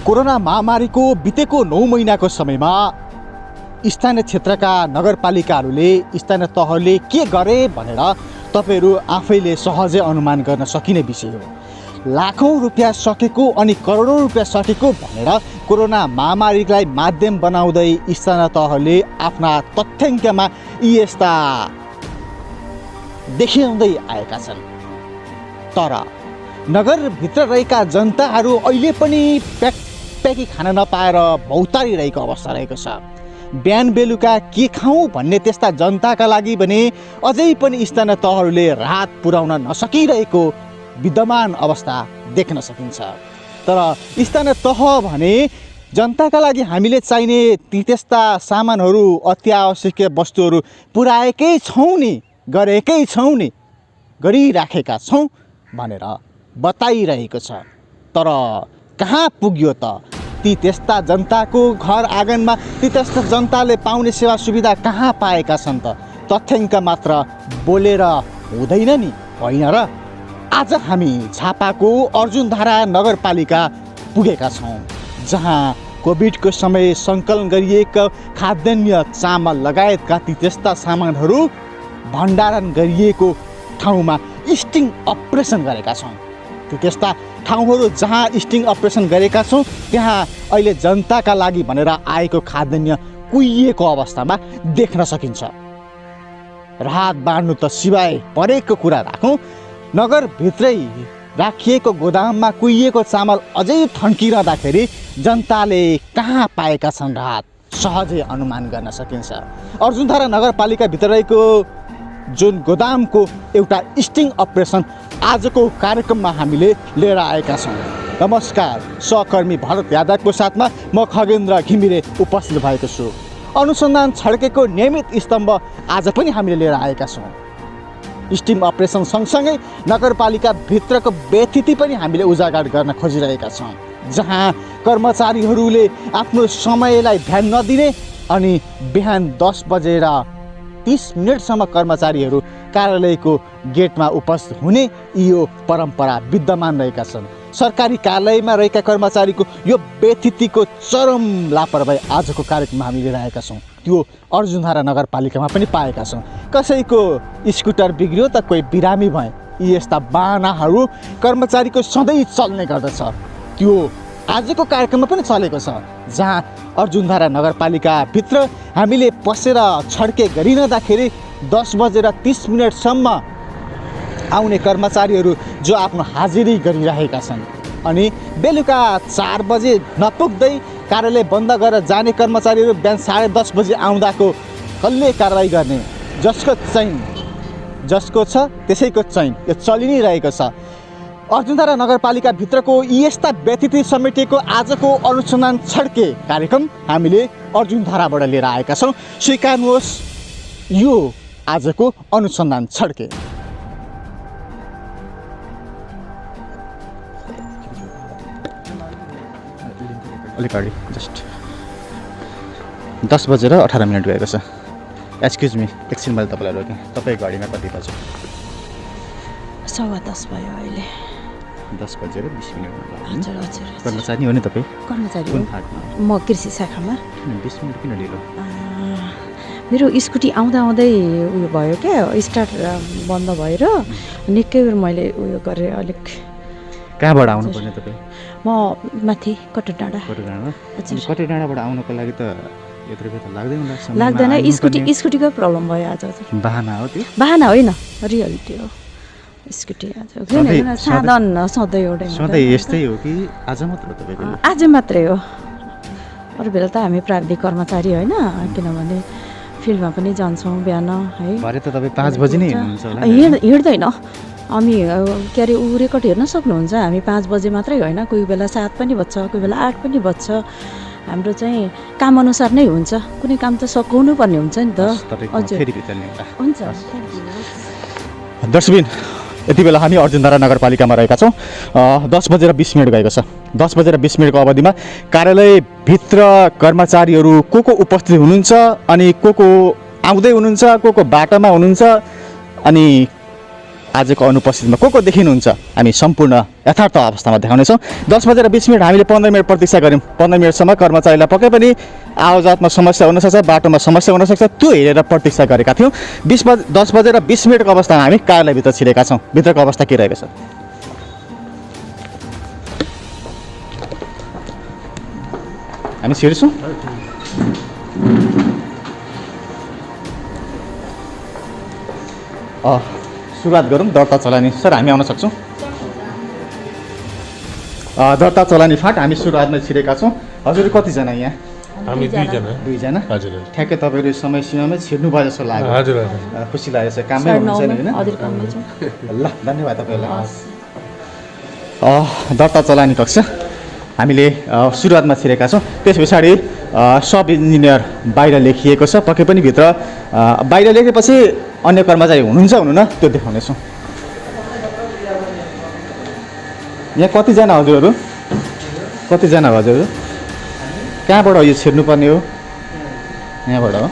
Corona महामारीको बितेको 9 महिनाको समयमा स्थानीय क्षेत्रका नगरपालिकाहरूले स्थानीय तहले के गरे भनेर तपाईहरू आफैले सहजै अनुमान गर्न सकिने विषय हो। लाखौं रुपियाँ सकेको अनि करोडौं रुपियाँ सकेको भनेर कोरोना महामारीलाई माध्यम बनाउँदै स्थानीय तहले आफ्ना तथ्याङ्कमा यस्ता देखाउँदै आएका छन्। तर नगरभित्र रहेका जनताहरू अहिले पनि प्याकी खान नपाएर भौतारिरहेको अवस्था रहेको छ। बिहान बेलुका के खाउँ भन्ने त्यस्ता जनताका लागि भने अझै पनि स्थानीय तहहरूले राहत पुर्याउन नसकिरहेको विद्यमान अवस्था देख्न सकिन्छ। तर स्थानीय तह भने जनताका लागि हामीले चाहिने ती त्यस्ता सामानहरू अत्यावश्यक वस्तुहरू पुर्याएकै छौँ नि, गरेकै छौँ नि, गरिराखेका छौँ भनेर बताइरहेको छ। तर कहाँ पुग्यो त ती त्यस्ता जनताको घर आँगनमा ती त्यस्ता जनताले पाउने सेवा सुविधा कहाँ पाएका छन् त? तथ्याङ्क मात्र बोलेर हुँदैन नि, होइन र? आज हामी झापाको अर्जुनधारा नगरपालिका पुगेका छौँ, जहाँ कोभिडको समय सङ्कलन गरिएका खाद्यान्न चामल लगायतका ती त्यस्ता सामानहरू भण्डारण गरिएको ठाउँमा स्टिङ अपरेसन गरेका छौँ। ती त्यस्ता ठाउँहरू जहाँ स्टिङ अपरेसन गरेका छौँ त्यहाँ अहिले जनताका लागि भनेर आएको खाद्यान्न कुहिएको अवस्थामा देख्न सकिन्छ। राहत बाँड्नु त सिवाय परेको कुरा राखौँ, नगरभित्रै राखिएको गोदाममा कुहिएको चामल अझै थन्किरहँदाखेरि जनताले कहाँ पाएका छन् राहत, सहजै अनुमान गर्न सकिन्छ। अर्जुनधारा नगरपालिकाभित्र रहेको जुन गोदामको एउटा स्टिङ अपरेसन आजको कार्यक्रममा हामीले लिएर आएका छौँ। नमस्कार, सहकर्मी भरत यादवको साथमा म खगेन्द्र घिमिरे उपस्थित भएको छु। अनुसन्धान छड्केको नियमित स्तम्भ आज पनि हामीले लिएर आएका छौँ। स्टिङ अपरेसन सँगसँगै नगरपालिकाभित्रको व्यथिति पनि हामीले उजागर गर्न खोजिरहेका छौँ, जहाँ कर्मचारीहरूले आफ्नो समयलाई ध्यान नदिने अनि बिहान 10:30 कर्मचारीहरू कार्यालयको गेटमा उपस्थित हुने यो परम्परा विद्यमान रहेका छन्। सरकारी कार्यालयमा रहेका कर्मचारीको यो व्यथितिको चरम लापरवाही आजको कार्यक्रममा हामी लिएर आएका छौँ। त्यो अर्जुनधारा नगरपालिकामा पनि पाएका छौँ। कसैको स्कुटर बिग्रियो त कोही बिरामी भए, यी यस्ता बाहनाहरू कर्मचारीको सधैँ चल्ने गर्दछ। त्यो आजको कार्यक्रममा पनि चलेको छ, जहाँ अर्जुनधारा नगरपालिकाभित्र हामीले पसेर छड्के गरिरहँदाखेरि 10:30 आउने कर्मचारीहरू जो आफ्नो हाजिरी गरिरहेका छन् अनि बेलुका 4 बजे नपुग्दै कार्यालय बन्द गरेर जाने कर्मचारीहरू बिहान 10:30 बजे आउँदाको कसले कारवाही गर्ने? जसको छ त्यसैको चैन, यो चलि नै रहेको छ। अर्जुनधारा नगरपालिकाभित्रको यस्ता व्यथिति समेटेको आजको अनुसन्धान छड्के कार्यक्रम हामीले अर्जुनधाराबाट लिएर आएका छौँ। स्वीकार्नुहोस्, यो आजको अनुसन्धान छड्के। अलिक अगाडि जस्ट 10:18 गएको छ। एक्सक्युज मी, एकछिन मैले तपाईँलाई रोकेँ। तपाईँको घडीमा कति बज्यो? 10:15 भयो अहिले। 10:20 हजुर हजुर। कर्मचारी हो नि तपाईँ? कर्मचारी हो म, कृषि शाखामा। 20 मिनट किन ढिलो? मेरो स्कुटी आउँदा आउँदै उयो भयो क्या, स्टार्ट बन्द भएर निकै बेर मैले उयो गरेँ। अलिक कहाँबाट आउनुपर्ने तपाईँ? म माथि कटेडाँडा। कटेडाँडाबाट आउनको लागि त यत्रो बेर त लाग्दैन। लाग्दैन, स्कुटीको प्रब्लम भयो आज। हजुर, बाहना हो त्यो? बाहना होइन, रियालिटी हो। स्कुटी आज साधन सधैँ एउटै। सधैँ यस्तै हो कि आज मात्र तपाईँको? आज मात्रै हो, अरू बेला त हामी प्राविधिक कर्मचारी होइन, किनभने फिल्डमा पनि जान्छौँ बिहान है। भरे त तपाईँ 5 बजी नै हिँड्नुहुन्छ होला? हिँड्दैन, हामी के अरे ऊ रेकर्ड हेर्न सक्नुहुन्छ। हामी 5 बजे मात्रै होइन, कोही बेला 7 पनि बज्छ, कोही बेला 8 पनि बज्छ। हाम्रो चाहिँ काम अनुसार नै हुन्छ, कुनै काम त सघाउनु पर्ने हुन्छ नि त। हजुर, हुन्छ। दर्शकबिन, यति बेला हामी अर्जुनधारा नगरपालिकामा रहेका छौँ। 10:20 गएको छ। 10:20 अवधिमा कार्यालयभित्र कर्मचारीहरू को उपस्थित हुनुहुन्छ अनि को आउँदै हुनुहुन्छ, को बाटोमा हुनुहुन्छ अनि आजको अनुपस्थितिमा को देखिनुहुन्छ हामी सम्पूर्ण यथार्थ अवस्थामा देखाउनेछौँ। 10:20 हामीले 15 मिनट प्रतीक्षा गऱ्यौँ। 15 मिनटसम्म कर्मचारीलाई पक्कै पनि आवाजातमा समस्या हुनसक्छ, बाटोमा समस्या हुनसक्छ, त्यो हेरेर प्रतीक्षा गरेका थियौँ। 10:20 अवस्थामा हामी कार्यालयभित्र छिरेका छौँ। भित्रको अवस्था के रहेको छ? हामी छिर्छौँ। सुरुवात गरौँ दर्ता चलानी। सर हामी आउन सक्छौँ? दर्ता चलानी फाँट हामी सुरुवातमा छिरेका छौँ। हजुर कतिजना यहाँ? हामी दुईजना। हजुर ठ्याक्कै तपाईँले समय सीमामै छिर्नु भयो जस्तो लाग्यो। हजुर खुसी लागेको छ। काममै हुनुहुन्छ नि होइन? ल धन्यवाद तपाईँलाई। दर्ता चलानी कक्ष हामीले सुरुवातमा छिरेका छौँ। त्यस पछाडि सब इन्जिनियर बाहिर लेखिएको छ। पक्कै पनि भित्र बाहिर लेखेपछि अन्य कर्मचारी हुनुहुन्छ हुनुहुन्न त्यो देखाउनेछौँ। यहाँ कतिजना हजुरहरू? कतिजना हजुरहरू? कहाँबाट यो छिर्नुपर्ने हो? यहाँबाट हो।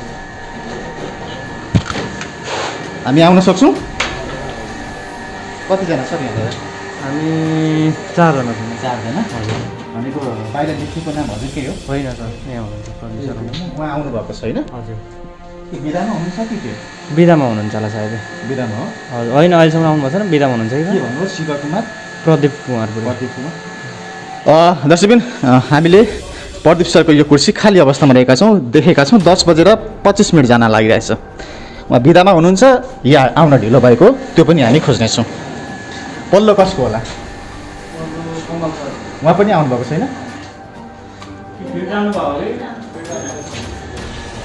हामी आउन सक्छौँ? कतिजना सर यहाँ? हामी 4 जना छौँ। 4 जना? भनेको बाहिर लेखिएको नाम हजुरकै हो? होइन सर, यहाँ हुनुहुन्छ। उहाँ आउनुभएको छैन? हजुर। बिदामा हुनुहुन्छ कि के? बिदामा हुनुहुन्छ होला सायद। बिदामा हो? हजुर, होइन अहिलेसम्म आउनुभएको छैन, बिदामा हुनुहुन्छ कि? के भन्नु? शिवकुमार? प्रदीप कुमार। प्रदीप कुमार। दर्शकबिन हामीले प्रदीप सरको यो कुर्सी खाली अवस्थामा रहेका छौँ, देखेका छौँ। 10:25 जान लागिरहेछ। उहाँ बिदामा हुनुहुन्छ या आउन ढिलो भएको त्यो पनि हामी खोज्नेछौँ। पल्लो कसको होला? उहाँ पनि आउनुभएको छैन?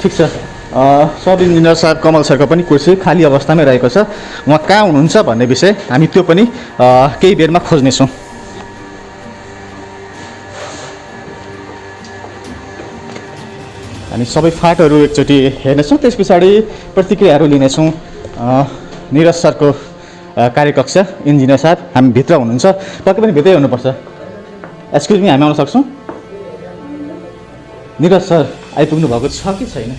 ठिक छ। सब इन्जिनियर साहब कमल सरको पनि कुर्सी खाली अवस्थामै रहेको छ। उहाँ कहाँ हुनुहुन्छ भन्ने विषय हामी त्यो पनि केही बेरमा खोज्नेछौँ। हामी सबै फाँटहरू एकचोटि हेर्नेछौँ, त्यस पछाडि प्रतिक्रियाहरू लिनेछौँ। निरज सरको कार्यकक्ष इन्जिनियर साहब हामी भित्र हुनुहुन्छ, पक्कै पनि भित्रै हुनुपर्छ। एक्सक्युज मी, हामी आउन सक्छौँ? निरज सर आइपुग्नु भएको छ कि छैन?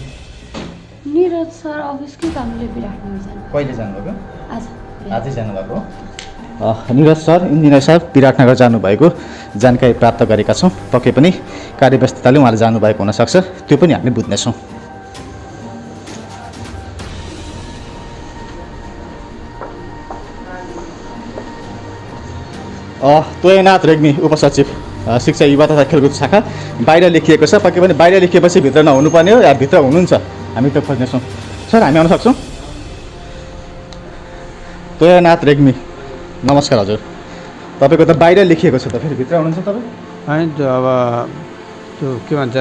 निरज सर अफिसकै कामले बिराट्नु जानु। कहिले जानुभएको? आजै जानुभएको? निरज सर इन्जिनियर साहब विराटनगर जानुभएको जानकारी प्राप्त गरेका छौँ। पक्कै पनि कार्यव्यस्तताले उहाँले जानुभएको हुनसक्छ, त्यो पनि हामीले बुझ्नेछौँ। तोयनाथ रेग्मी उपसचिव शिक्षा युवा तथा खेलकुद शाखा बाहिर लेखिएको छ। पक्कै पनि बाहिर लेखिएपछि भित्र नहुनुपर्ने हो या भित्र हुनुहुन्छ हामी त्यो खोज्नेछौँ। सर हामी आउन सक्छौँ? तोयनाथ रेग्मी नमस्कार हजुर, तपाईँको त बाहिर लेखिएको छ त फेरि भित्र हुनुहुन्छ तपाईँ? होइन त्यो अब त्यो के भन्छ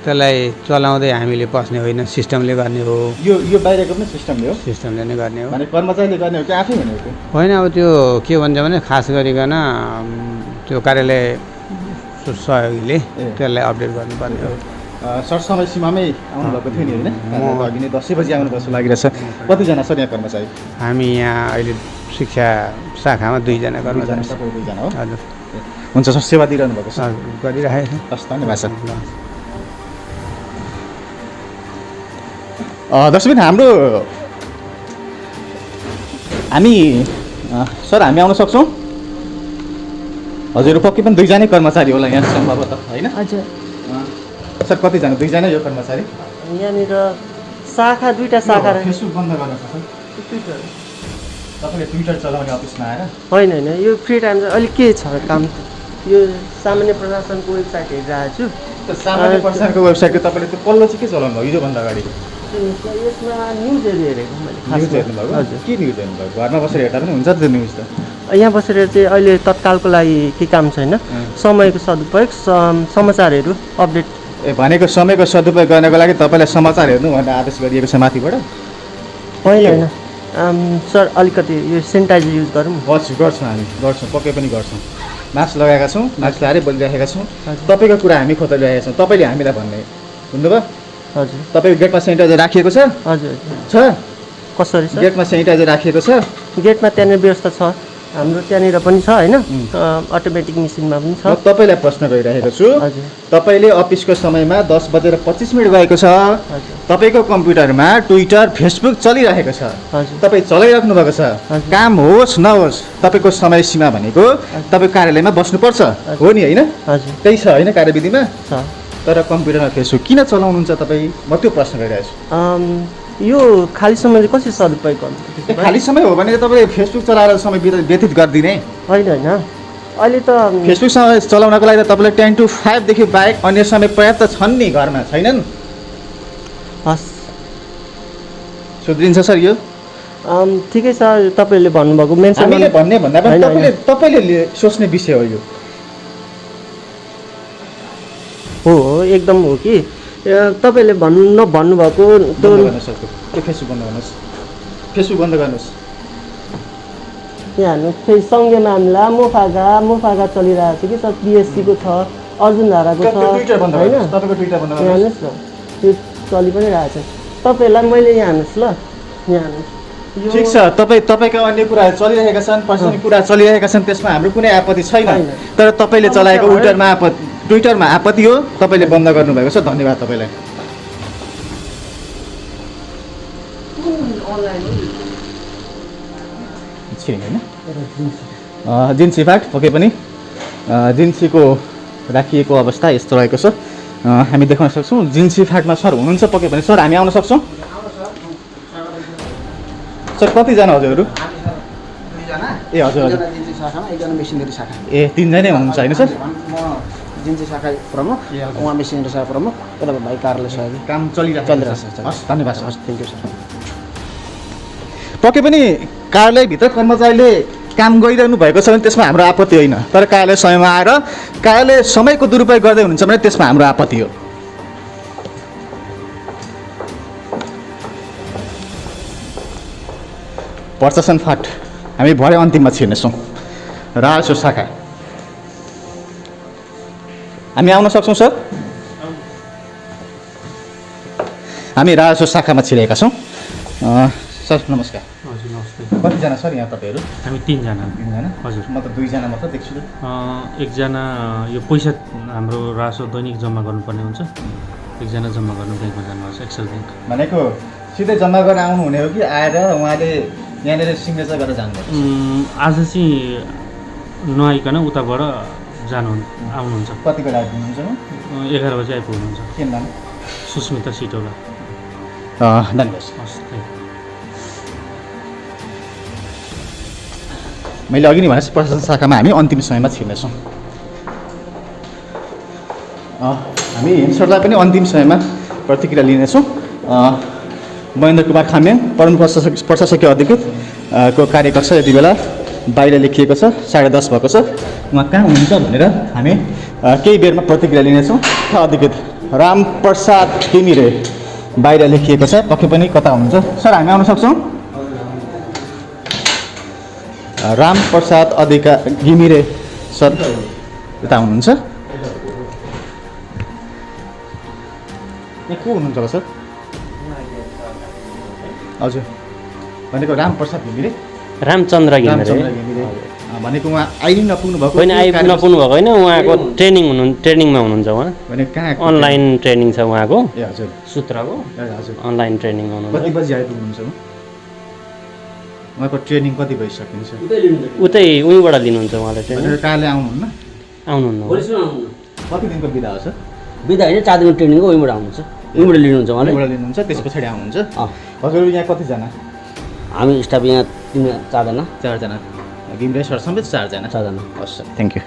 त्यसलाई चलाउँदै हामीले पस्ने होइन, सिस्टमले गर्ने हो। यो बाहिरको पनि सिस्टमले हो? सिस्टमले नै गर्ने हो। भने कर्मचारीले गर्ने हो कि आफै भनेको? होइन, अब त्यो के भन्छ भने खास गरिकन त्यो कार्यालय सहयोगीले त्यसलाई अपडेट गर्नुपर्ने हो। सर समय सीमामै आउनुभएको थियो नि होइन? अघि नै 10 बजी आउनु जस्तो लागिरहेछ। कतिजना सर यहाँ कर्मचारी? हामी यहाँ अहिले शिक्षा शाखामा 2 जना कर्मचारी। 2 जना हो? हजुर। हुन्छ सर, सेवा दिइरहनु भएको छ? गरिरहेको छ। हस् धन्यवाद सर। दर्शकबिन हामी सर हामी आउन सक्छौँ? हजुर पक्कै पनि 2 जनै कर्मचारी होला यहाँ सम्भवतः होइन? हजुर सर कतिजना? 2 जनै यो कर्मचारी? यहाँनिर शाखा 2टा शाखा फेसबुक बन्द गर्नुहोस् सर। तपाईँले ट्विटर चलाउने अफिसमा आएर? होइन होइन, यो फ्री टाइम चाहिँ अलिक के छ काम, यो सामान्य प्रशासनको वेबसाइट हेरिरहेको छु। सामान्य प्रशासनको वेबसाइटको तपाईँले त्यो पल्लो चाहिँ के चलाउनु भयो हिजोभन्दा अगाडि? यसमा न्युजहरू हेरेको मैले। न्युज हेर्नुभएको? के न्युज हेर्नुभएको? घरमा बसेर हेर्दा पनि हुन्छ त्यो न्युज त? यहाँ बसेर चाहिँ अहिले तत्कालको लागि के काम छैन, समयको सदुपयोग समाचारहरू अपडेट। भनेको समयको सदुपयोग गर्नको लागि तपाईँलाई समाचार हेर्नु भनेर आदेश गरिएको छ माथिबाट? होइन होइन सर, अलिकति यो सेनिटाइजर युज गरौँ। गर्छौँ हामी, गर्छौँ, पक्कै पनि गर्छौँ। मास्क लगाएका छौँ, मास्क लगाएरै बोलिरहेका छौँ। तपाईँको कुरा हामी खोतलिरहेका छौँ, तपाईँले हामीलाई भन्ने बुझ्नुभयो? हजुर। तपाईँको गेटमा सेनिटाइजर राखिएको छ? हजुर। छ? कसरी सर? गेटमा सेनिटाइजर राखिएको छ? गेटमा त्यहाँनिर व्यवस्था छ। हाम्रो त्यहाँनिर पनि छ होइन अटोमेटिक मेसिनमा पनि म छ। तपाईँलाई प्रश्न गरिरहेको छु। हजुर तपाईँले अफिसको समयमा 10:25 गएको छ, हजुर तपाईँको कम्प्युटरमा ट्विटर फेसबुक चलिरहेको छ, हजुर तपाईँ चलाइराख्नु भएको छ। हजुर। काम होस् नहोस् तपाईँको समय सीमा भनेको तपाईँ कार्यालयमा बस्नुपर्छ हो नि होइन? हजुर त्यही छ होइन कार्यविधिमा? छ। तर कम्प्युटरमा फेसबुक किन चलाउनुहुन्छ तपाईँ? म त्यो प्रश्न गरिरहेको छु। यो खाली समय चाहिँ कसरी सदुपयोग गर्नु? खाली समय हो भने तपाईँले फेसबुक चलाएर समय व्यतीत गरिदिने? होइन होइन अहिले त फेसबुक समय चलाउनको लागि त तपाईँलाई 10 to 5 देखि बाहेक अन्य समय पर्याप्त छन् नि, घरमा छैनन्? हस् सुध्रिन्छ सर यो? ठिकै छ तपाईँले भन्नुभएको मेन्सन हामीले भन्ने भन्दा पनि होइन, तपाईँले सोच्ने विषय हो यो। हो एकदम हो कि तपाईँले भन्नुभएको त्यो बन्द गर्नुहोस् सर, त्यो फेसबुक बन्द गर्नुहोस्, फेसबुक बन्द गर्नुहोस्। यहाँ हेर्नुहोस् फेरि सङ्घीय मामला मोफागा चलिरहेको छ कि सर, पिएससीको छ, अर्जुन धाराको छ ट्विटर बन्द होइन? गर्नुहोस्, तपाईँको ट्विटर बन्द यहाँ गर्नुहोस्। हेर्नुहोस् न त्यो चलि पनि रहेको छ। तपाईँहरूलाई मैले यहाँ हेर्नुहोस् ल, यहाँ हेर्नुहोस् यो ठिक छ, तपाईँका अन्य कुराहरू चलिरहेका छन्, पर्सनल कुरा चलिरहेका छन्, त्यसमा हाम्रो कुनै आपत्ति छैन। छैन। तर तपाईँले चलाएको ट्विटरमा आपत्ति हो, तपाईँले बन्द गर्नुभएको छ। धन्यवाद तपाईँलाई। जिन्सी फाट पके पनि जिन्सीको राखिएको अवस्था यस्तो रहेको छ। हामी देख्न सक्छौँ जिन्सी फाटमा सर हुनुहुन्छ पके पनि। सर हामी आउन सक्छौँ? सर कतिजना हजुरहरू? ए हजुर हजुर एकजना मेसिनरी शाखा। ए 3 जनै हुनुहुन्छ होइन सर? म जिन्सी शाखा प्रमुख, उहाँ मेसिनरी शाखा प्रमुख, यता भाइ कार्यालय सहयोगी। काम चलिरहेको चलिरहेछ। हस् धन्यवाद सर। Thank you sir. पक्कै पनि कार्यालयभित्र कर्मचारीले काम गरिरहनु भएको छ भने त्यसमा हाम्रो आपत्ति होइन। तर कार्यालय समयमा आएर कार्यालय समयको दुरुपयोग गर्दै हुनुहुन्छ भने त्यसमा हाम्रो आपत्ति हो। प्रशासन फाट हामी भरे अन्तिममा छिर्नेछौँ। राजस्व शाखा हामी आउन सक्छौँ सर? हामी राजस्व शाखामा छिरेका छौँ। सर नमस्कार। हजुर नमस्ते। कतिजना सर यहाँ तपाईँहरू? हामी 3 जना। 3 जना? हजुर। म त 2 जना मात्र देख्छु। एकजना यो पैसा हाम्रो राजस्व दैनिक जम्मा गर्नुपर्ने हुन्छ, एकजना जम्मा गर्नु ब्याङ्कमा जानुपर्छ, एक्सेल ब्याङ्क। भनेको सिधै जम्मा गर्न आउनुहुने हो कि आएर उहाँले यहाँनिर सिग्नेचर गरेर जानुभएको? आज चाहिँ नआइकन उताबाट आउनुहुन्छ। कति बेला आइपुग्नुहुन्छ? 11 बजी आइपुग्नुहुन्छ। के नाम? सुस्मिता सिटौला। धन्यवाद। हस् मैले अघि नै भने प्रशासन शाखामा हामी अन्तिम समयमा छिर्नेछौँ। हामी सरलाई पनि अन्तिम समयमा प्रतिक्रिया लिनेछौँ। महेन्द्र कुमार खाम्याङ प्रमुख प्रशासकीय अधिकृत को कार्यकक्ष यति बेला बाहिर लेखिएको छ, 10:30 भएको छ। उहाँ कहाँ हुनुहुन्छ भनेर हामी केही बेरमा प्रतिक्रिया लिनेछौँ। अधिकृत रामप्रसाद घिमिरे बाहिर लेखिएको छ, पक्कै पनि कता हुनुहुन्छ? सर हामी आउन सक्छौँ? रामप्रसाद घिमिरे सर यता हुनुहुन्छ? यहाँ को हुनुहुन्छ होला सर? हजुर भनेको रामप्रसाद घिमिरे? रामचन्द्र घिमिरे भनेको उहाँ नपुग्नु भएको? होइन, नपुग्नु भएको होइन, उहाँको ट्रेनिङमा हुनुहुन्छ। उहाँ भने कहाँ अनलाइन ट्रेनिङ छ उहाँको? ए हजुर सूत्रको हजुर अनलाइन ट्रेनिङमा हुनुहुन्छ। कति बजी आइपुग्नुहुन्छ? उहाँको ट्रेनिङ कति बजी सकिन्छ? उतै उहीँबाट लिनुहुन्छ उहाँले ट्रेनिङ। कार्यालय आउनुहुन्न? आउनुहुन्न। कति दिनको बिदा हो सर? बिदा होइन, 4 दिनको ट्रेनिङको उहीँबाट आउनुहुन्छ, उहीँबाट लिनुहुन्छ उहाँले। उहीँबाट लिनुहुन्छ, त्यस पछाडि आउनुहुन्छ। हजुर यहाँ कतिजना? हामी स्टाफ यहाँ 4 जना। 4 जना। घिमिरे सर समेत 4 जना। 4 जना। हस् सर, थ्याङ्क यू।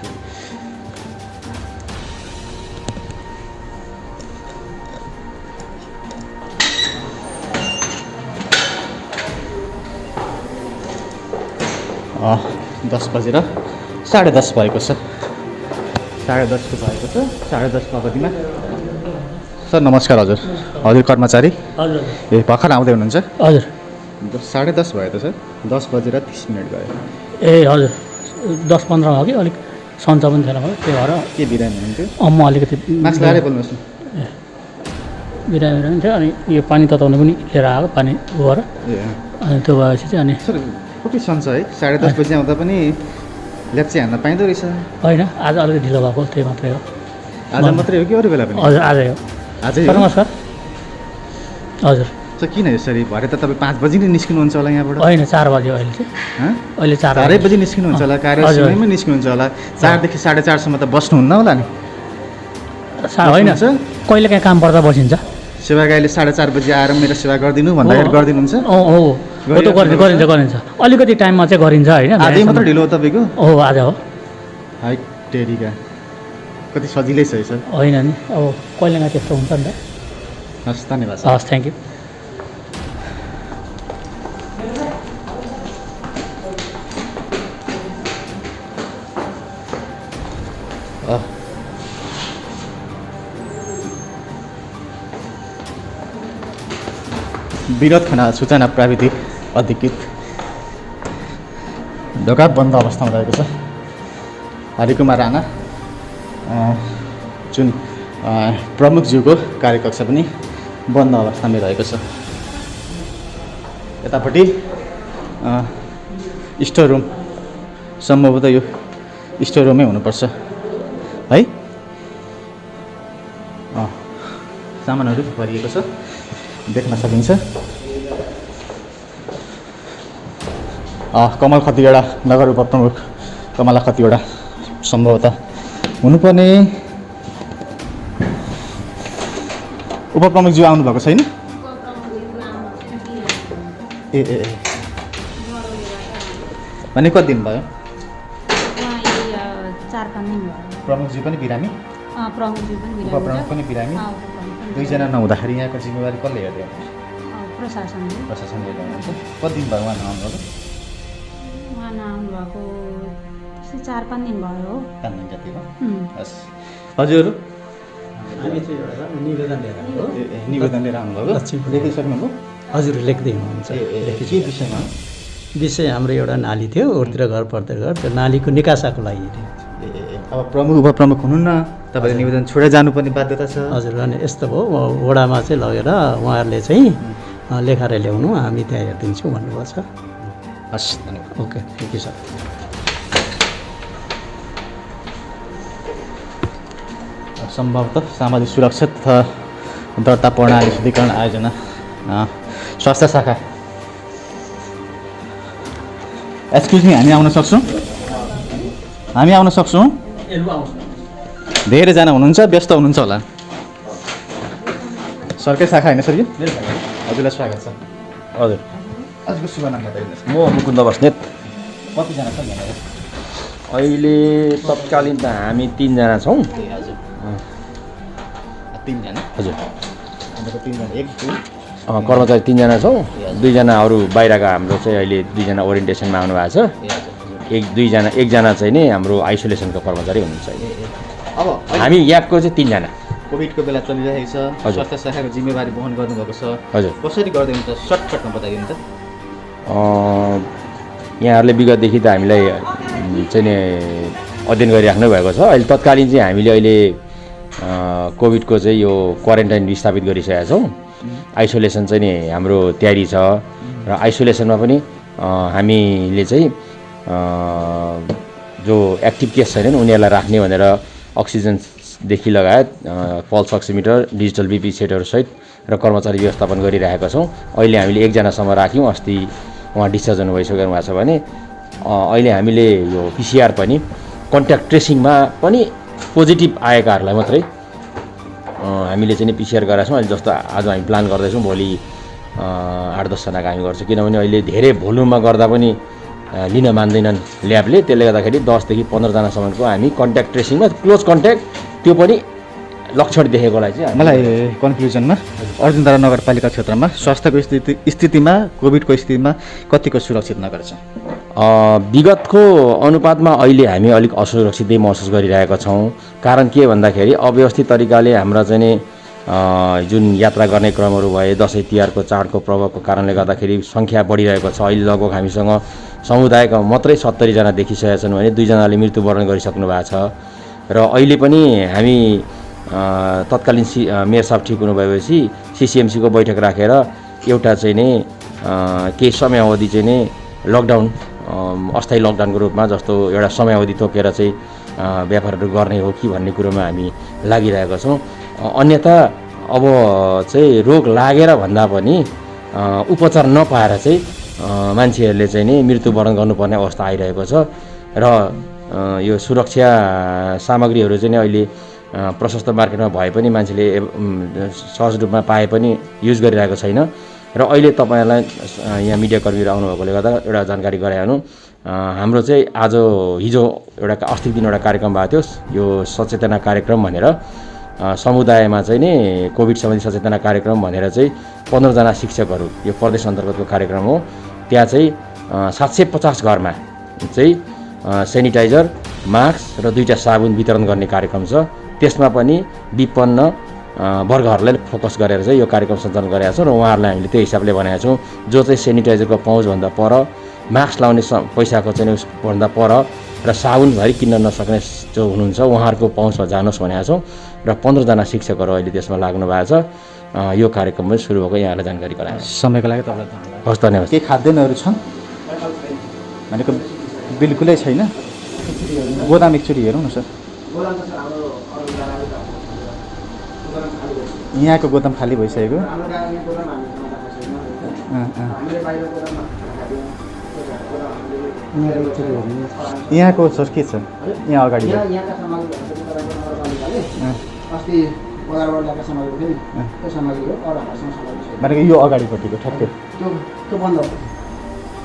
अँ 10 बजेर 10:30 भएको छ। 10:30 को भएको छ। 10:30 को अवधिमा सर नमस्कार। हजुर हजुर कर्मचारी? हजुर। ए भर्खर आउँदै हुनुहुन्छ? हजुर। 10:30 भयो त सर, 10:30 भयो। ए हजुर 10-15 हो कि अलिक सन्चो पनि थिएन भयो, त्यही भएर के बिरामी हुनुहुन्थ्यो? म अलिकति मास्क लगाएर बोल्नुहोस् न। बिरामी थियो अनि यो पानी तताउनु पनि लिएर आएको, पानी गएर ए अनि त्यो भएपछि चाहिँ अनि सर कति सन्च है 10:30 बजी आउँदा पनि ल्याप्चे हान्न पाइँदो रहेछ। होइन आज अलिकति ढिलो भएको त्यही मात्रै हो। आज मात्रै हो कि अरू बेला पनि? हजुर आजै हो। आजै सर हो? नमस्कार। हजुर किन यसरी भरे त तपाईँ 5 बजी नै निस्किनुहुन्छ होला यहाँबाट? होइन 4 बज्यो अहिले चाहिँ। अहिले 4 बजी निस्किनुहुन्छ होला, कार्य समयमै निस्किनुहुन्छ होला। 4 देखि 4:30 सम्म त बस्नुहुन्न होला नि? होइन कहिले काहीँ काम पर्दा बसिन्छ। सेवागाईले 4:30 बजी आएर मेरो सेवा गरिदिनु भन्दाखेरि गरिदिनुहुन्छ? हो त गरिन्छ। अलिकति टाइममा चाहिँ गरिन्छ होइन। आज मात्र ढिलो हो तपाईँको? हो आज हो। हाई टेरिका कति सजिलै छ सर। होइन नि अब कहिले काहीँ त्यस्तो हुन्छ नि त। हस् धन्यवाद। हस् थ्याङ्क यू। विनोद खनाल सूचना प्राविधिक अधिकृत ढोका बन्द अवस्थामा रहेको छ। हरिकुमार राणा जुन प्रमुखज्यूको कार्यकक्ष पनि बन्द अवस्थामै रहेको छ। यतापट्टि स्टोर रुम, सम्भवतः यो स्टोर रुमै हुनुपर्छ है। सामानहरू भरिएको छ देख्न सकिन्छ। कमल खतिवडा नगर उपप्रमुख कमला खतिवडा सम्भवतः हुनुपर्ने। उपप्रमुखज्यू आउनुभएको छैन? ए भने कति दिन भयो? 4-5 दिन भयो। प्रमुखज्यू पनि बिरामी? उपप्रमुख पनि बिरामी। दुईजना नहुँदाखेरि यहाँको जिम्मेवारी कसले हेर्दै हुनुहुन्छ? प्रशासनले गर्नुहुन्छ। कति दिन भयो उहाँ नआउनुभएको? उहाँ नआउनुभएको 4-5 दिन भयो। 5 दिन जति भयो। हस् हजुर हामी चाहिँ एउटा निवेदन लिएर आएको। निवेदन लिएर आउनुभएको? लेखिसक्नुभयो? हजुर लेख्दै हुनुहुन्छ। के विषयमा? विषय हाम्रो एउटा नाली थियो ओरतिर घर पर्तिर घर, त्यो नालीको निकासाको लागि थियो। अब प्रमुख उपप्रमुख हुनुहुन्न, तपाईँले निवेदन छोडेर जानुपर्ने बाध्यता छ। हजुर अनि यस्तो भयो वडामा चाहिँ लगेर उहाँहरूले चाहिँ लेखाएर ल्याउनु, हामी त्यहाँ हेरिदिन्छौँ भन्नुभएको छ। हस् धन्यवाद। Okay thank you sir. सम्भवतः सामाजिक सुरक्षा तथा दर्ता प्रणाली शुद्धिकरण आयोजना स्वास्थ्य शाखा। एक्सक्युज मी, हामी आउन सक्छौँ? हामी आउन सक्छौँ? धेरैजना हुनुहुन्छ, व्यस्त हुनुहुन्छ होला। सरकारी शाखा होइन सर यो? हजुरलाई स्वागत छ। हजुर आजको शुभ नाम बताइदिनुहोस्। म मुकुन्द बस्नेत। कतिजना छ यहाँनिर? अहिले तत्कालीन त हामी 3 जना छौँ। हजुर 3 जना? हजुर 3 जना। एक कर्मचारी 3 जना छौँ। 2 जना अरू बाहिरका हाम्रो चाहिँ अहिले 2 जना ओरिएन्टेसनमा आउनु भएको छ। एकजना चाहिँ नै हाम्रो आइसोलेसनको कर्मचारी हुनुहुन्छ। अब हामी यहाँको चाहिँ 3 जना। कोभिडको बेला चलिरहेको छ, स्वास्थ्य शाखाको जिम्मेवारी वहन गर्नुभएको छ। हजुर कसरी गर्दै हुन्छ सर्टकटमा बताइदिनु त। यहाँहरूले विगतदेखि त हामीलाई चाहिँ नि अध्ययन गरिराख्नु भएको छ। अहिले तत्कालीन चाहिँ हामीले अहिले कोभिडको चाहिँ यो क्वारेन्टाइन विस्थापित गरिसकेका छौँ। आइसोलेसन चाहिँ नि हाम्रो तयारी छ र आइसोलेसनमा पनि हामीले चाहिँ जो एक्टिभ केस छैनन् उनीहरूलाई राख्ने भनेर अक्सिजनदेखि लगायत पल्स अक्सिमिटर, डिजिटल बिपी सेटहरू सहित र कर्मचारी व्यवस्थापन गरिरहेका छौँ। अहिले हामीले 1 जनासम्म राख्यौँ। अस्ति उहाँ डिस्चार्ज हुनु भइसक्नु भएको छ भने अहिले हामीले यो पिसिआर पनि कन्ट्याक्ट ट्रेसिङमा पनि पोजिटिभ आएकाहरूलाई मात्रै हामीले चाहिँ पिसिआर गरेका छौँ। अहिले जस्तो आज हामी प्लान गर्दैछौँ भोलि 8-10 जनाको हामी गर्छौँ, किनभने अहिले धेरै भोल्युममा गर्दा पनि लिन मान्दैनन् ल्याबले। त्यसले गर्दाखेरि 10 देखि 15 जनासम्मको हामी कन्ट्याक्ट ट्रेसिङमा क्लोज कन्ट्याक्ट त्यो पनि लक्षण देखेकोलाई चाहिँ मलाई कन्क्लुजनमा अर्जुनधारा नगरपालिका क्षेत्रमा स्वास्थ्यको स्थितिमा कोभिडको स्थितिमा कतिको सुरक्षित नगर छ? विगतको अनुपातमा अहिले हामी अलिक असुरक्षितै महसुस गरिरहेका छौँ। कारण के भन्दाखेरि अव्यवस्थित तरिकाले हाम्रा चाहिँ नि जुन यात्रा गर्ने क्रमहरू भए, दसैँ तिहारको चाडको प्रभावको कारणले गर्दाखेरि सङ्ख्या बढिरहेको छ। अहिले लगभग हामीसँग समुदायका मात्रै 70 जना देखिसकेका छन् भने 2 जनाले मृत्युवरण गरिसक्नु भएको छ। र अहिले पनि हामी तत्कालीन मेयर साहब ठिक हुनु भएपछि सिसिएमसीको बैठक राखेर एउटा चाहिँ नि केही समय अवधि चाहिँ नि लकडाउन अस्थायी लकडाउनको रूपमा जस्तो एउटा समयावधि तोकेर चाहिँ व्यापारहरू गर्ने हो कि भन्ने कुरोमा हामी लागिरहेका छौँ। अन्यथा अब चाहिँ रोग लागेर भन्दा पनि उपचार नपाएर चाहिँ मान्छेहरूले चाहिँ नि मृत्युवरण गर्नुपर्ने अवस्था आइरहेको छ र यो सुरक्षा सामग्रीहरू चाहिँ अहिले प्रशस्त मार्केटमा भए पनि मान्छेले सहज रूपमा पाए पनि युज गरिरहेको छैन र अहिले तपाईँहरूलाई यहाँ मिडियाकर्मीहरू आउनुभएकोले गर्दा एउटा जानकारी गराइहाल्नु। हाम्रो चाहिँ आज हिजो एउटा अस्तिको दिन एउटा कार्यक्रम भएको थियो, यो सचेतना कार्यक्रम भनेर समुदायमा चाहिँ नि कोभिड सम्बन्धी सचेतना कार्यक्रम भनेर चाहिँ 15 जना शिक्षकहरू, यो प्रदेश अन्तर्गतको कार्यक्रम हो। त्यहाँ चाहिँ 750 घरमा चाहिँ सेनिटाइजर, मास्क र 2टा साबुन वितरण गर्ने कार्यक्रम छ। त्यसमा पनि विपन्न वर्गहरूलाई फोकस गरेर चाहिँ यो कार्यक्रम सञ्चालन गरेका छौँ र उहाँहरूलाई हामीले त्यो हिसाबले भनेका छौँ। जो चाहिँ सेनिटाइजरको पहुँचभन्दा पर, मास्क लाउने पैसाको चाहिँ भन्दा पर र साबुनभरि किन्न नसक्ने जो हुनुहुन्छ उहाँहरूको पहुँचमा जानुहोस् भनेका छौँ र 15 जना शिक्षकहरू अहिले त्यसमा लाग्नु भएको छ। यो कार्यक्रम पनि सुरु भएको यहाँलाई जानकारी गराएको समयको लागि तपाईँलाई धन्यवाद। हस्, धन्यवाद। के खाद्यान्नहरू छन् भनेको बिल्कुलै छैन? गोदाम एकचोटि हेरौँ न सर। यहाँको गोदाम खाली भइसकेको? यहाँको सर के छ यहाँ अगाडि? भनेको यो अगाडिपट्टिको ठ्याक्कै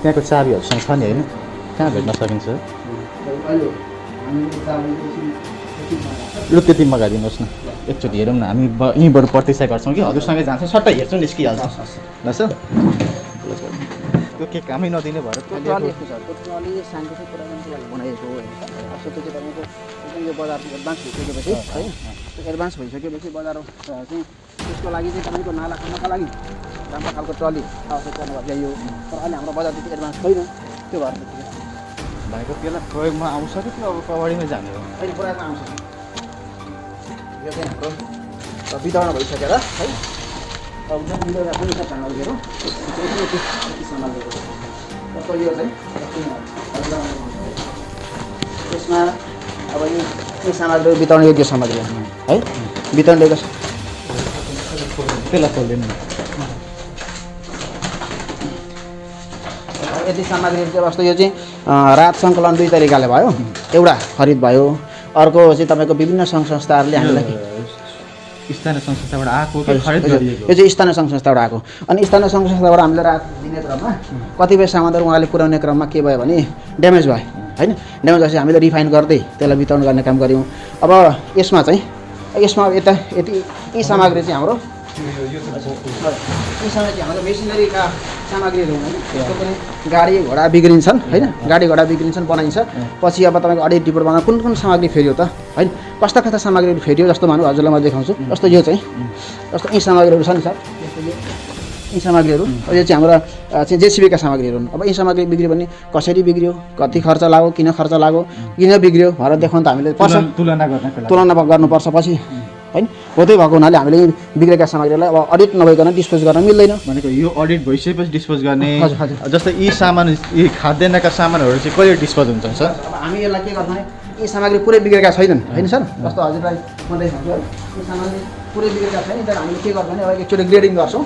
त्यहाँको चाबीहरूसँग छ नि होइन? कहाँ भेट्न सकिन्छ? लु त्यति मगाइदिनुहोस् न, एकचोटि हेरौँ न। हामी यहीँबाट प्रतीक्षा गर्छौँ कि हजुरसँगै जान्छौँ, सट्टै हेर्छौँ निस्किहाल्छौँ ल सर। त्यो के कामै नदिने भएर यो बजार एडभान्स भइसकेपछि है, एडभान्स भइसकेपछि बजार चाहिँ त्यसको लागि चाहिँ तपाईँको नाला खानको लागि राम्रो खालको ट्रली आवश्यक पर्ने भयो यो। तर अहिले हाम्रो बजार त्यति एडभान्स छैन, त्यो भएर भनेको त्यसलाई प्रयोगमा आउँछ कि त्यो अब कबाडीमै जाने हो? अहिले प्रयोगमा आउँछ। यो चाहिँ हाम्रो वितरण भइसकेर है, अब जुन मिलेर पनि छ सामग्रीहरू जस्तो यो चाहिँ त्यसमा अब यो सामग्रीहरू वितरण योग्य सामग्री है, वितरण योग्य त्यसलाई खोल्दैन। यति सामग्रीहरू चाहिँ जस्तो यो चाहिँ राहत सङ्कलन 2 तरिकाले भयो। एउटा खरिद भयो, अर्को चाहिँ तपाईँको विभिन्न सङ्घ संस्थाहरूले हामीलाई स्थानीय सङ्घ संस्थाबाट आएको खरिद गरिएको। यो चाहिँ स्थानीय सङ्घ संस्थाबाट आएको। अनि स्थानीय सङ्घ संस्थाबाट हामीले राहत दिने क्रममा कतिपय सामानहरू उहाँले पुर्याउने क्रममा के भयो भने ड्यामेज भयो होइन। ड्यामेज भएपछि हामीले रिफाइन गर्दै त्यसलाई वितरण गर्ने काम गऱ्यौँ। अब यसमा यता यति यी सामग्री चाहिँ हाम्रो यी समय चाहिँ हाम्रो मेसिनरीका सामग्रीहरू होइन। त्यसको पनि गाडी घोडा बिग्रिन्छन् होइन, गाडी घोडा बिग्रिन्छन् बनाइन्छ। पछि अब तपाईँको अडिट रिपोर्ट बनाउँदा कुन कुन सामग्री फेरियो त होइन, कस्ता कस्ता सामग्रीहरू फेरियो जस्तो भनौँ हजुरलाई म देखाउँछु। जस्तो यो चाहिँ जस्तो यी सामग्रीहरू छ नि सर, यी सामग्रीहरू यो चाहिँ हाम्रो चाहिँ जेसिबीका सामग्रीहरू हुन्। अब यी सामग्री बिग्रियो भने कसरी बिग्रियो, कति खर्च लाग्यो, किन खर्च लाग्यो, किन बिग्रियो भनेर देखाउन त हामीले तुलना गर्नुपर्छ पछि होइन। हुँदै भएको हुनाले हामीले बिग्रेका सामग्रीलाई अब अडिट नभइकन डिस्पोज गर्न मिल्दैन। भनेको यो अडिट भइसकेपछि डिस्पोज गर्ने। जस्तै यी सामान, यी खाद्यान्नका सामानहरू चाहिँ कहिले डिस्पोज हुन्छ सर? अब हामी यसलाई के गर्छौँ भने यी सामग्री पुरै बिग्रेका छैनन् होइन सर। जस्तो हजुरलाई म देखाउँछु है, यी सामग्री पुरै बिग्रेका छैन, तर हामीले के गर्छौँ भने अब एकचोटि ग्रेडिङ गर्छौँ।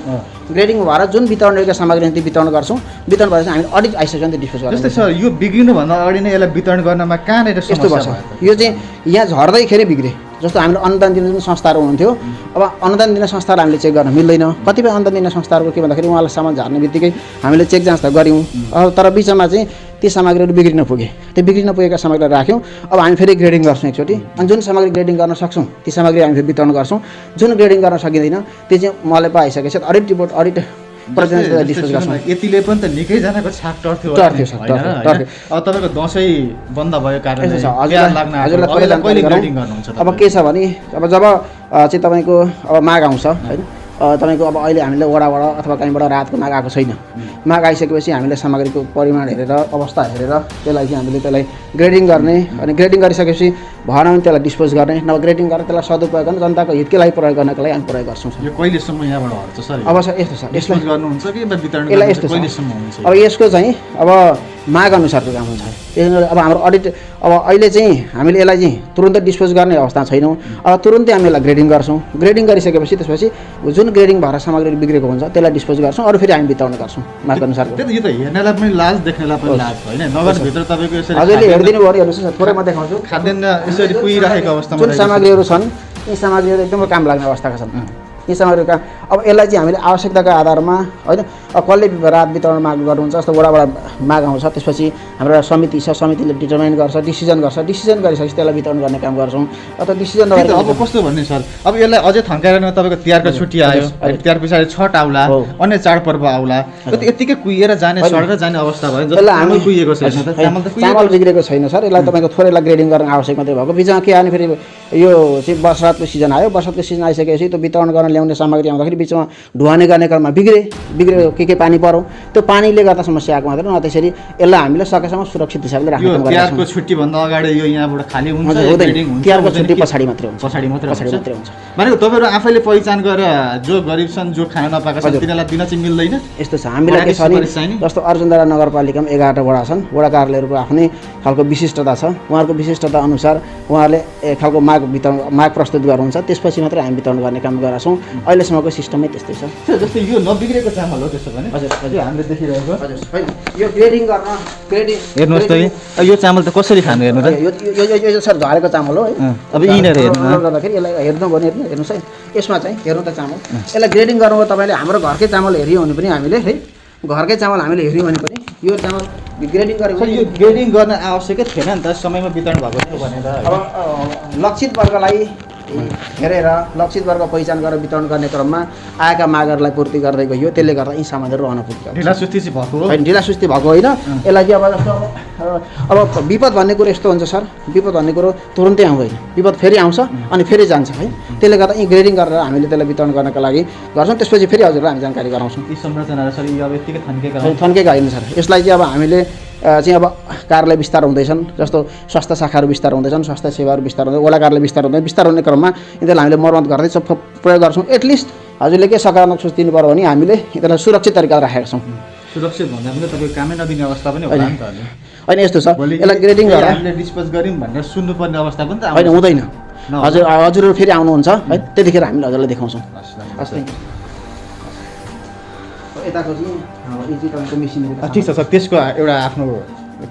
ग्रेडिङ भएर जुन वितरण योग्य सामग्री त्यो वितरण गर्छौँ। वितरण भएर चाहिँ हामीले अडिट आइसक्यो भने डिस्पोज गर्छौँ। जस्तै सर यो बिग्रिनुभन्दा अगाडि नै यसलाई वितरण गर्नमा कहाँनिर यस्तो पर्छ? यो चाहिँ यहाँ झर्दैखेरि बिग्रे। जस्तो हामीले अनुदान दिने जुन संस्थाहरू हुन्थ्यो, अब अनुदान दिने संस्थाहरू हामीले चेक गर्न मिल्दैन। कतिपय अनुदान दिने संस्थाहरूको के भन्दाखेरि उहाँलाई सामान झार्ने बित्तिकै हामीले चेक जाँच त गऱ्यौँ, तर बिचमा चाहिँ ती सामग्रीहरू बिग्रिन पुगे। त्यो बिग्रिन पुगेका सामग्रीहरू राख्यौँ। अब हामी फेरि ग्रेडिङ गर्छौँ एकचोटि, अनि जुन सामग्री ग्रेडिङ गर्न सक्छौँ ती सामग्री हामी फेरि वितरण गर्छौँ। जुन ग्रेडिङ गर्न सकिँदैन त्यो चाहिँ मलाई पो आइसकेपछि अडिट रिपोर्ट अडिट डिस्पोज गर्छौँ। यतिले पनि त निकैजनाको छाक टर्थ्यो। अब तपाईँको दसैँ बन्द भयो कारणले अब के छ भने अब जब चाहिँ तपाईँको अब माग आउँछ होइन, तपाईँको अब अहिले हामीले वडाबाट अथवा कहीँबाट राहतको माग आएको छैन। माग आइसकेपछि हामीले सामग्रीको परिमाण हेरेर अवस्था हेरेर त्यसलाई चाहिँ हामीले त्यसलाई ग्रेडिङ गर्ने अनि ग्रेडिङ गरिसकेपछि भएन भने त्यसलाई डिस्पोज गर्ने नभए ग्रेडिङ गरेर त्यसलाई सदुपयोग गर्ने जनताको हितकै लागि प्रयोग गर्नको लागि हामी प्रयोग गर्छौँ यो कहिलेसम्म यहाँबाट हट्छ सर अब सर यस्तो छ यसलाई गर्नुहुन्छ कि वितरण यसलाई यस्तो कहिलेसम्म हुन्छ अब यसको चाहिँ अब माग अनुसारको काम हुन्छ त्यसले अब हाम्रो अडिट अब अहिले चाहिँ हामीले यसलाई चाहिँ तुरुन्तै डिस्पोज गर्ने अवस्था छैनौँ अब तुरुन्तै हामी यसलाई ग्रेडिङ गर्छौँ ग्रेडिङ गरिसकेपछि त्यसपछि जुन ग्रेडिङ भएर सामग्री बिग्रेको हुन्छ त्यसलाई डिस्पोज गर्छौँ अरू फेरि हामी वितरण गर्छौँ माग अनुसारको त्यो त हेर्नेलाई पनि लाज देख्नेलाई पनि लाज होइन नगरभित्र तपाईँको यसरी हजुरले हेरिदिनु भयो हेर्नुहोस् न थोरै म देखाउँछु खाद्यान्न यसरी पुगिरहेको अवस्थामा जुन सामग्रीहरू छन् यी सामग्रीहरू एकदमै काम लाग्ने अवस्थाका छन् यी सामग्रीका अब यसलाई चाहिँ हामीले आवश्यकताको आधारमा होइन अब कसले रात वितरण माग गर्नुहुन्छ जस्तो वडाबाट माग आउँछ त्यसपछि हाम्रो एउटा समिति छ समितिले डिटर्माइन गर्छ डिसिजन गरिसकेपछि त्यसलाई वितरण गर्ने काम गर्छौँ अथवा डिसिजन नगरेर अब कस्तो भन्ने सर अब यसलाई अझै थन्काएर तपाईँको तिहारको छुट्टी आयो तिहार पछाडि छठ आउला अन्य चाडपर्व आउला यत्तिकै कुहिएर जाने सडेर जाने अवस्था भयो जस्तो हामी कुहिएको छैन चामल बिग्रेको छैन सर यसलाई तपाईँको थोरैलाई ग्रेडिङ गर्न आवश्यक मात्रै भएको बिचमा के आने फेरि यो चाहिँ बरसातको सिजन आयो बरसातको सिजन आइसकेपछि त्यो वितरण गर्न ल्याउने सामग्री आउँदाखेरि बिचमा ढुवानी गर्ने क्रममा बिग्रे के पानी पर्यो त्यो पानीले गर्दा समस्या आएको मात्र न त्यसरी यसलाई हामीले सकेसम्म सुरक्षित हिसाबले राख्ने काम गर्छौँ तिहारको छुट्टीभन्दा अगाडि यो यहाँबाट खाली हुन्छ तिहारको छुट्टी पछाडि मात्रै हुन्छ भनेको तपाईँहरू आफैले पहिचान गरेर जो गरिब छन् जो खान नपाएका छन् तिनीहरूलाई दिन चाहिँ मिल्दैन यस्तो छ हामीलाई के छ नि जस्तो अर्जुनधारा नगरपालिकामा 11वटा वडा छन् वडा कार्यालयहरूको आफ्नै खालको विशिष्टता छ उहाँहरूको विशिष्टता अनुसार उहाँहरूले खालको माग प्रस्तुत गर्नुहुन्छ त्यसपछि मात्रै हामी वितरण गर्ने काम गरेका छौँ अहिलेसम्मको सिस्टमै त्यस्तै छ जस्तै यो नबिग्रेको चामल हो त्यसो भने हजुर हामीले देखिरहेको होइन यो ग्रेडिङ गर्न हेर्नुहोस् त यो चामल त कसरी खानु हेर्नु त यो सर झरेको चामल हो है अब यिनीहरू हेर्नु गर्दाखेरि यसलाई हेर्नु भने हेर्नुहोस् है यसमा चाहिँ हेर्नु त चामल यसलाई ग्रेडिङ गर्नुभयो तपाईँले हाम्रो घरकै चामल हेऱ्यो भने पनि हामीले है घरकै चामल हामीले हेऱ्यौँ भने पनि यो चामल ग्रेडिङ गरेको यो ग्रेडिङ गर्न आवश्यकै थिएन नि त समयमा वितरण भएको थियो भनेर अब लक्षित वर्गलाई हेरेर लक्षित वर्ग पहिचान गरेर वितरण गर्ने क्रममा आएका मागहरूलाई पूर्ति गर्दै गयो त्यसले गर्दा यी सामानहरू रहन पुग्छ ढिलासुस्ती भएको होइन ढिलासुस्ती भएको होइन यसलाई चाहिँ अब जस्तो अब विपद भन्ने कुरो यस्तो हुन्छ सर विपद भन्ने कुरो तुरुन्तै आउँदैन विपद फेरि आउँछ अनि फेरि जान्छ है त्यसले गर्दा यी ग्रेडिङ गरेर हामीले त्यसलाई वितरण गर्नका लागि गर्छौँ त्यसपछि फेरि हजुरलाई हामी जानकारी गराउँछौँ यी संरचनाहरू सर यो अब यत्तिकै थन्केका होइन सर यसलाई चाहिँ अब हामीले चाहिँ अब कार्यालय विस्तार हुँदैछन् जस्तो स्वास्थ्य शाखाहरू विस्तार हुँदैछन् स्वास्थ्य सेवाहरू विस्तार हुँदै वडा कार्यालय विस्तार हुने क्रममा यिनीहरूलाई हामीले मर्मत गर्दै सब प्रयोग गर्छौँ एटलिस्ट हजुरले के सकारात्मक सोच दिनु पर्यो भने हामीले यिनीहरूलाई सुरक्षित तरिकाले राखेका छौँ सुरक्षित भन्दा पनि तपाईँको कामै नदिने अवस्था पनि होला नि त होइन यस्तो छ यसलाई ग्रेडिङ गरेर हामीले डिस्पोज गऱ्यौँ भनेर सुन्नुपर्ने अवस्था पनि त होइन हुँदैन हजुरहरू फेरि आउनुहुन्छ है त्यतिखेर हामीले हजुरलाई देखाउँछौँ यताको चाहिँ ठिक छ सर त्यसको एउटा आफ्नो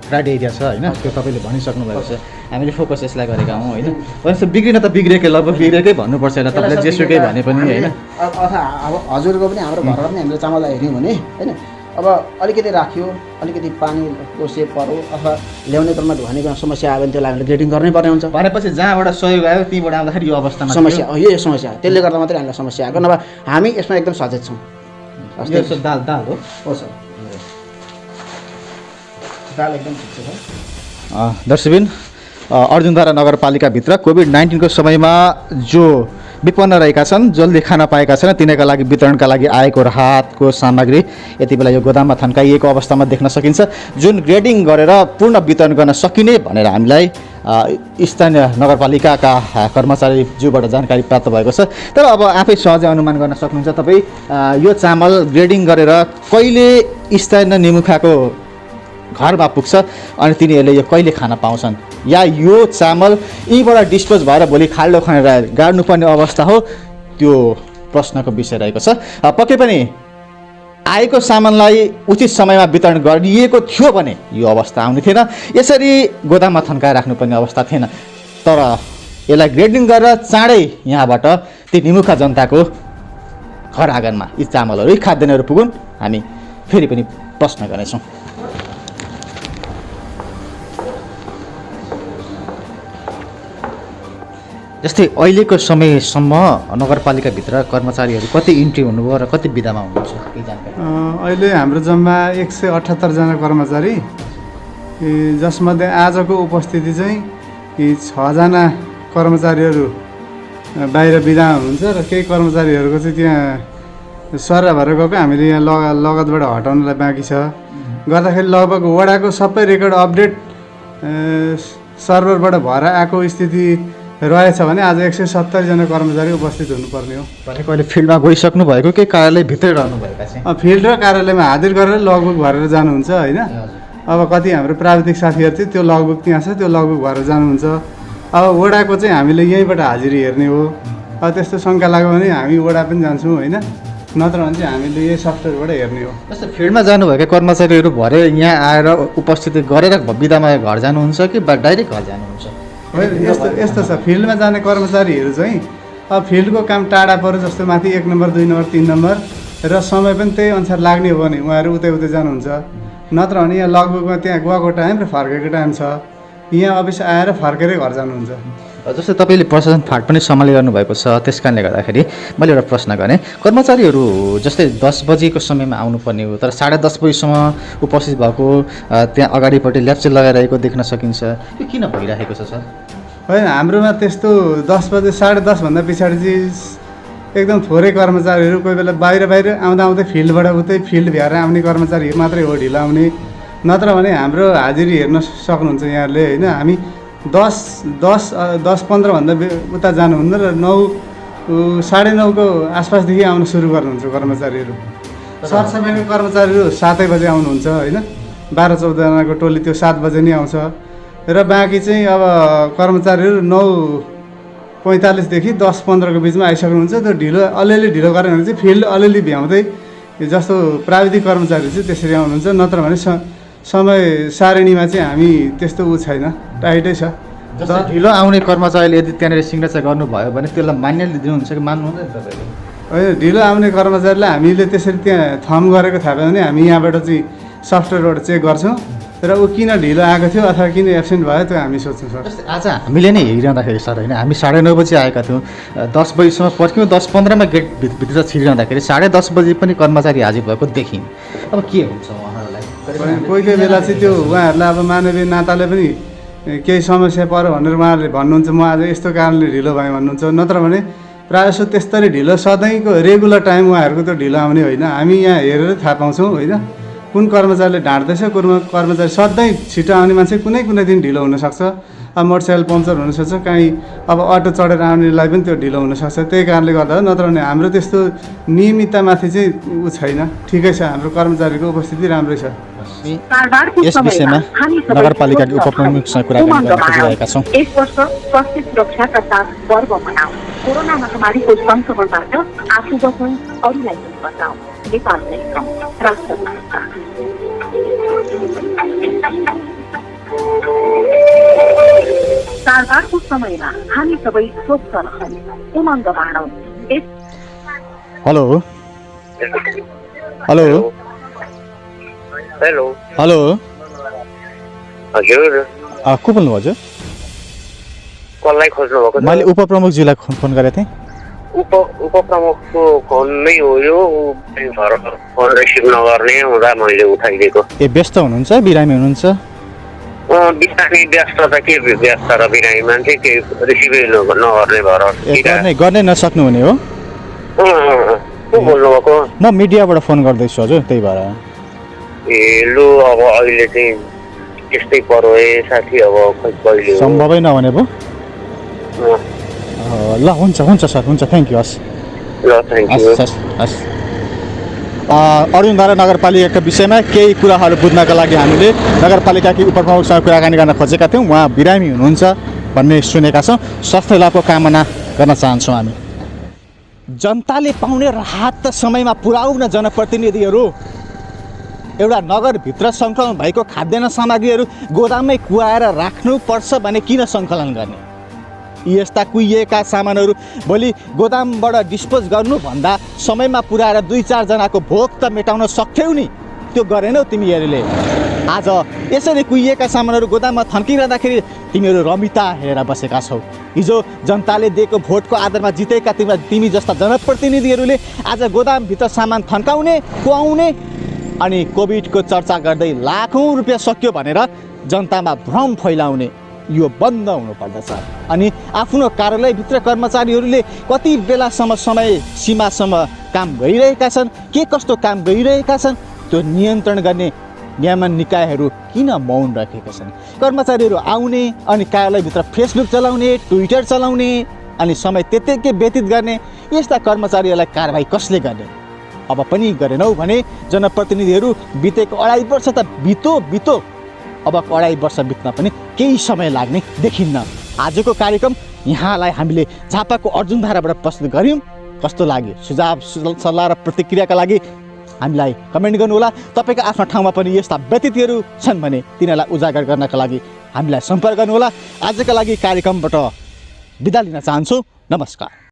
क्राइटेरिया छ होइन त्यो तपाईँले भनिसक्नु भएको छ हामीले फोकस यसलाई गरेका हौँ होइन भनेपछि बिग्रिन त बिग्रेकै लगभग बिग्रेकै भन्नुपर्छ होइन तपाईँले जेसुकै भने पनि होइन अथवा अब हजुरको पनि हाम्रो घरमा पनि हामीले चामललाई हेऱ्यौँ भने होइन अब अलिकति राख्यो अलिकति पानीको सेप पर्यो अथवा ल्याउने क्रममा ढुवानीको समस्या आयो भने त्यसलाई हामीले ग्रेडिङ गर्नै पर्ने हुन्छ भनेपछि जहाँबाट सहयोग आयो त्यहीँबाट आउँदाखेरि यो अवस्थामा समस्या हो यो समस्या त्यसले गर्दा मात्रै हामीलाई समस्या आएको नभए हामी यसमा एकदम सचेत छौँ दाल हो सर दाल एकदम ठिक छ सर दर्शकबिन अर्जुनधारा नगरपालिकाभित्र कोभिड-19को समयमा जो विपन्न रहेका छन् जसले खान पाएका छन् तिनीहरूका लागि वितरणका लागि आएको राहतको सामग्री यति बेला यो गोदाममा थन्काइएको अवस्थामा देख्न सकिन्छ जुन ग्रेडिङ गरेर पूर्ण वितरण गर्न सकिने भनेर हामीलाई स्थानीय नगरपालिकाका कर्मचारीज्यूबाट जानकारी प्राप्त भएको छ तर अब आफै सहजै अनुमान गर्न सक्नुहुन्छ तपाईँ यो चामल ग्रेडिङ गरेर कहिले स्थानीय निमुखाको घरमा पुग्छ अनि तिनीहरूले यो कहिले खान पाउँछन् या यो चामल यहीँबाट डिस्पोज भएर भोलि खाल्डो खनेर गाड्नुपर्ने अवस्था हो त्यो प्रश्नको विषय रहेको छ पक्कै पनि आएको सामानलाई उचित समयमा वितरण गरिएको थियो भने यो अवस्था आउने थिएन यसरी गोदाममा थन्काएर राख्नुपर्ने अवस्था थिएन तर यसलाई ग्रेडिङ गरेर चाँडै यहाँबाट ती निमुखा जनताको घर आँगनमा यी चामलहरू यी खाद्यान्नहरू पुगुन् हामी फेरि पनि प्रश्न गर्नेछौँ जस्तै अहिलेको समयसम्म नगरपालिकाभित्र कर्मचारीहरू कति इन्ट्री हुनुभयो र कति बिदामा हुनुहुन्छ केही जानकारी अहिले हाम्रो जम्मा 178 जना कर्मचारी जसमध्ये आजको उपस्थिति चाहिँ 6 जना कर्मचारीहरू बाहिर बिदा हुनुहुन्छ र केही कर्मचारीहरूको चाहिँ त्यहाँ सर्रा भएर गएको हामीले यहाँ लगतबाट हटाउनलाई बाँकी छ गर्दाखेरि लगभग वडाको सबै रेकर्ड अपडेट सर्भरबाट भएर आएको स्थिति रहेछ भने आज 170 जना कर्मचारी उपस्थित हुनुपर्ने हो। भनेको अहिले फिल्डमा गइसक्नु भएको कि कार्यालयभित्रै रहनुभएका चाहिँ फिल्ड र कार्यालयमा हाजिर गरेर लगबुक भरेर जानुहुन्छ होइन। अब कति हाम्रो प्राविधिक साथीहरू थियो त्यो लगबुक त्यहाँ छ, त्यो लगबुक भरेर जानुहुन्छ। अब वडाको चाहिँ हामीले यहीँबाट हाजिरी हेर्ने हो। अब त्यस्तो शङ्का लाग्यो भने हामी वडा पनि जान्छौँ होइन, नत्र भने चाहिँ हामीले यही सफ्टवेयरबाट हेर्ने हो। जस्तो फिल्डमा जानुभएका कर्मचारीहरू भरे यहाँ आएर उपस्थिति गरेर बिदामा घर जानुहुन्छ कि डाइरेक्ट घर जानुहुन्छ? यस्तो छ, फिल्डमा जाने कर्मचारीहरू चाहिँ अब फिल्डको काम टाढा पऱ्यो जस्तो माथि 1 नम्बर 2 नम्बर 3 नम्बर र समय पनि त्यही अनुसार लाग्ने हो भने उहाँहरू उतै जानुहुन्छ। नत्र भने यहाँ लगभगमा त्यहाँ गएको टाइम र फर्केको टाइम छ, यहाँ अफिस आएर फर्केरै घर जानुहुन्छ। जस्तै तपाईँले प्रशासन फाँट पनि सम्हालिरहनु भएको छ, त्यस कारणले गर्दाखेरि मैले एउटा प्रश्न गरेँ। कर्मचारीहरू जस्तै 10 बजेको समयमा आउनुपर्ने हो तर 10:30 बजीसम्म उपस्थित भएको त्यहाँ अगाडिपट्टि ल्याप्चे लगाइरहेको देख्न सकिन्छ। यो किन भइरहेको छ सर? होइन, हाम्रोमा त्यस्तो 10 बजे 10:30 भन्दा पछाडि चाहिँ एकदम थोरै कर्मचारीहरू कोही बेला बाहिर आउँदै फिल्डबाट उतै फिल्ड भ्याएर आउने कर्मचारीहरू मात्रै हो ढिलो आउने। नत्र भने हाम्रो हाजिरी हेर्न सक्नुहुन्छ यहाँहरूले होइन। हामी 10:15 भन्दा उता जानुहुन्न र 9 9:30 को आसपासदेखि आउन सुरु गर्नुहुन्छ कर्मचारीहरू। सरसफाइको कर्मचारीहरू 7 बजे आउनुहुन्छ होइन, 12-14 जनाको टोली त्यो 7 बजे नै आउँछ र बाँकी चाहिँ अब कर्मचारीहरू 9:45 देखि 10:15 को बिचमा आइसक्नुहुन्छ। त्यो अलिअलि ढिलो गऱ्यो भने चाहिँ फिल्ड अलिअलि भ्याउँदै जस्तो प्राविधिक कर्मचारी चाहिँ त्यसरी आउनुहुन्छ। नत्र भने समय सारणीमा चाहिँ हामी त्यस्तो छैन, टाइटै छ। जस्तो ढिलो आउने कर्मचारीले यदि त्यहाँनिर सिग्नेचर गर्नुभयो भने त्यसलाई मान्यता दिनुहुन्छ कि मान्नुहुँदैन तपाईँले? होइन, ढिलो आउने कर्मचारीलाई हामीले त्यसरी त्यहाँ थम गरेको थाहा पायो भने हामी यहाँबाट चाहिँ सफ्टवेयरबाट चेक गर्छौँ र ऊ किन ढिलो आएको थियो अथवा किन एब्सेन्ट भयो त्यो हामी सोध्छौँ सर। जस्तै आज हामीले नै हेरिरहँदाखेरि सर होइन, हामी 9:30 बजी आएका थियौँ, 10 बजीसम्म पर्ख्यौँ, 10:15 गेटभित्र छिरिरहँदाखेरि 10:30 बजी पनि कर्मचारी हाजिर भएको देखिन्। अब के हुन्छ उहाँहरूलाई? कोही बेला चाहिँ त्यो उहाँहरूलाई अब मानवीय नाताले पनि केही समस्या पऱ्यो भनेर उहाँहरूले भन्नुहुन्छ म आज यस्तो कारणले ढिलो भएँ भन्नुहुन्छ। नत्र भने प्रायः जस्तो त्यस्तरी ढिलो सधैँको रेगुलर टाइम उहाँहरूको त्यो ढिलो आउने होइन। हामी यहाँ हेरेर थाहा पाउँछौँ होइन, कुन कर्मचारीले ढाँट्दैछ, कुन कर्मचारी सधैँ छिटो आउने मान्छे कुनै दिन ढिलो हुनसक्छ। अब मोटरसाइकल पङ्चर हुनसक्छ, काहीँ अब अटो चढेर आउनेलाई पनि त्यो ढिलो हुनसक्छ। त्यही कारणले गर्दा हो। नत्र भने हाम्रो त्यस्तो नियमिततामाथि चाहिँ छैन, ठिकै छ, हाम्रो कर्मचारीको उपस्थिति राम्रै छ। यस विषयमा नगरपालिकाको उपप्रमुखसँग कुराकानी गर्न खोजिरहेका छौँ। यस वर्ष स्वास्थ्य सुरक्षाका साथ पर्व मनाऊ। कोरोना महामारीको संक्रमणबाट आफू बचाऊ, अरूलाई पनि बचाऊ। नेपाल राष्ट्र चाडबाडको समयमा हामी सबै स्वस्थ रहने उमङ्ग बाँडौँ। हेलो हेलो हेलो हेलो हजुर, को बोल्नु हजुर? कसलाई खोज्नु भएको? मैले उपप्रमुखजीलाई फोन गरेको थिएँ। उपप्रमुखको फोन नै हो यो, फोन रिसिभ नगर्ने हुँदा मैले उठाइदिएको। ए व्यस्त हुनुहुन्छ, बिरामी हुनुहुन्छ? बिरामी व्यस्त त के व्यस्त र बिरामी मान्छे के रिसिभै नगर्ने भएर गर्ने नसक्नुहुने हो? को बोल्नु भएको? म मिडियाबाट फोन गर्दैछु हजुर, त्यही भएर। ए लु, अब अहिले चाहिँ त्यस्तै पर्यो है साथी, अब खै कहिले सम्भवै नहुने भयो। ल हुन्छ सर, हुन्छ, थ्याङ्क यू। हस् ल, थ्याङ्क यू। हस् अरुणधारा नगरपालिकाका विषयमा केही कुराहरू बुझ्नका लागि हामीले नगरपालिकाकी उपप्रमुखसँग कुराकानी गर्न खोजेका थियौँ। उहाँ बिरामी हुनुहुन्छ भन्ने सुनेका छौँ। स्वास्थ्य लाभको कामना गर्न चाहन्छौँ हामी। जनताले पाउने राहत समयमा पुर्याउन जनप्रतिनिधिहरू एउटा नगरभित्र सङ्कलन भएको खाद्यान्न सामग्रीहरू गोदाममै कुहाएर राख्नुपर्छ भने किन सङ्कलन गर्ने? यस्ता कुहिएका सामानहरू भोलि गोदामबाट डिस्पोज गर्नुभन्दा समयमा पुर्याएर 2-4 जनाको भोक त मेटाउन सक्थ्यौ नि, त्यो गरेनौ तिमीहरूले। आज यसरी कुहिएका सामानहरू गोदाममा थन्किरहँदाखेरि तिमीहरू रमिता हेरेर बसेका छौ। हिजो जनताले दिएको भोटको आधारमा जितेका तिमी जस्ता जनप्रतिनिधिहरूले आज गोदामभित्र सामान थन्काउने, कुहाउने अनि कोभिडको चर्चा गर्दै लाखौँ रुपियाँ सक्यो भनेर जनतामा भ्रम फैलाउने यो बन्द हुनुपर्दछ। अनि आफ्नो कार्यालयभित्र कर्मचारीहरूले कति बेलासम्म समय सीमासम्म काम गरिरहेका छन्, के कस्तो काम गरिरहेका छन्, त्यो नियन्त्रण गर्ने नियमन निकायहरू किन मौन राखेका छन्? कर्मचारीहरू आउने अनि कार्यालयभित्र फेसबुक चलाउने, ट्विटर चलाउने अनि समय त्यत्तिकै व्यतीत गर्ने यस्ता कर्मचारीहरूलाई कारबाही कसले गर्ने? अब पनि गरेनौ भने जनप्रतिनिधिहरू बितेको 2.5 वर्ष त बितो अब 2.5 वर्ष बित्न पनि केही समय लाग्ने देखिन्न। आजको कार्यक्रम यहाँलाई हामीले झापाको अर्जुनधाराबाट प्रस्तुत गऱ्यौँ। कस्तो लाग्यो? सुझाव सल्लाह र प्रतिक्रियाका लागि हामीलाई कमेन्ट गर्नुहोला। तपाईँको आफ्नो ठाउँमा पनि यस्ता व्यतिथिहरू छन् भने तिनीहरूलाई उजागर गर्नका लागि हामीलाई सम्पर्क गर्नुहोला। आजका लागि कार्यक्रमबाट बिदा लिन चाहन्छु। नमस्कार।